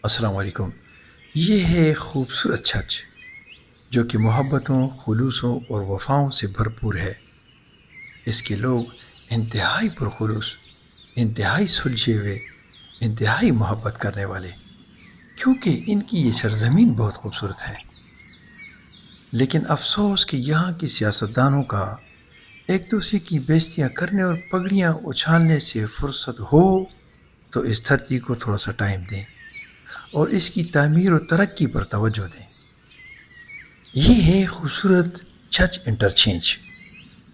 السلام علیکم۔ یہ ہے خوبصورت چرچ جو کہ محبتوں، خلوصوں اور وفاؤں سے بھرپور ہے۔ اس کے لوگ انتہائی پرخلوص، انتہائی سلجھے ہوئے، انتہائی محبت کرنے والے، کیونکہ ان کی یہ سرزمین بہت خوبصورت ہے۔ لیکن افسوس کہ یہاں کی سیاستدانوں کا ایک دوسرے کی بےزتیاں کرنے اور پگڑیاں اچھالنے سے فرصت ہو تو اس دھرتی کو تھوڑا سا ٹائم دیں اور اس کی تعمیر و ترقی پر توجہ دیں۔ یہ ہے خوبصورت چرچ انٹرچینج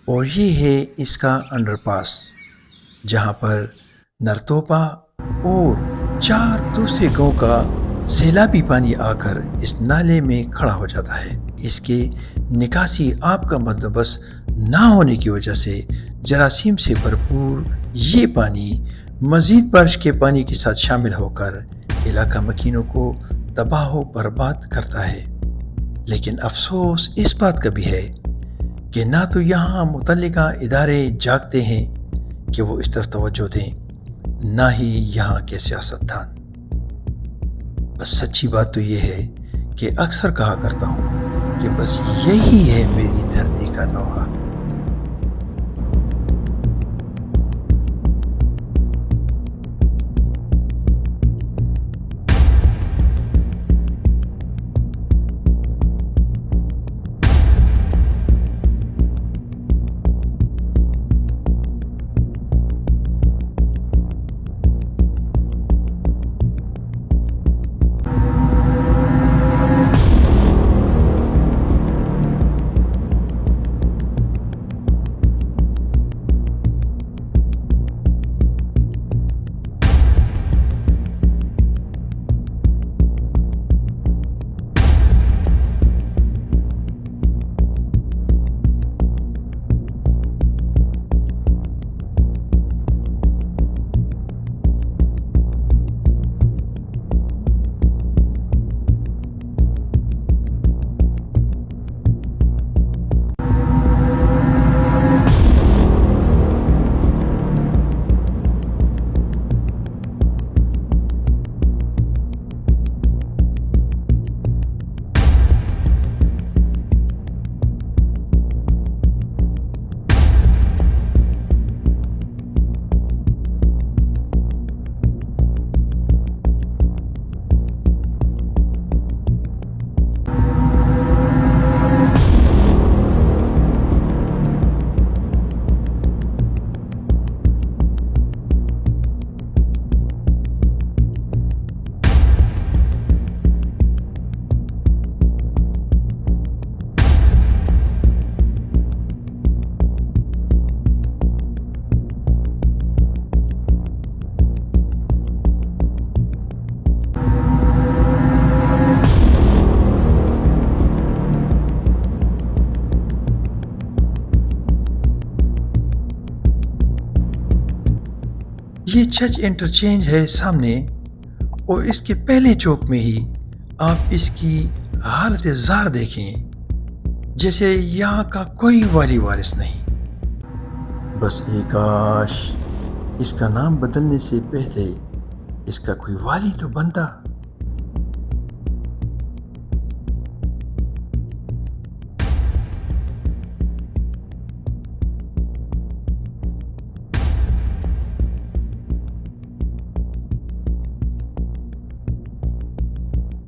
اور یہ ہے اس کا انڈر پاس، جہاں پر نرتوپا اور 4 دوسرے گاؤں کا سیلابی پانی آ کر اس نالے میں کھڑا ہو جاتا ہے۔ اس کے نکاسی آب کا بندوبست نہ ہونے کی وجہ سے جراثیم سے بھرپور یہ پانی مزید بارش کے پانی کے ساتھ شامل ہو کر علاقہ مکینوں کو تباہ و برباد کرتا ہے۔ لیکن افسوس اس بات کا بھی ہے کہ نہ تو یہاں متعلقہ ادارے جاگتے ہیں کہ وہ اس طرف توجہ دیں، نہ ہی یہاں کے سیاستدان۔ بس سچی بات تو یہ ہے کہ اکثر کہا کرتا ہوں کہ بس یہی ہے میری دھرتی کا نوحہ۔ یہ چرچ انٹرچینج ہے سامنے، اور اس کے پہلے چوک میں ہی آپ اس کی حالت زار دیکھیں، جیسے یہاں کا کوئی والی وارث نہیں۔ بس ایک کاش اس کا نام بدلنے سے پہلے اس کا کوئی والی تو بنتا۔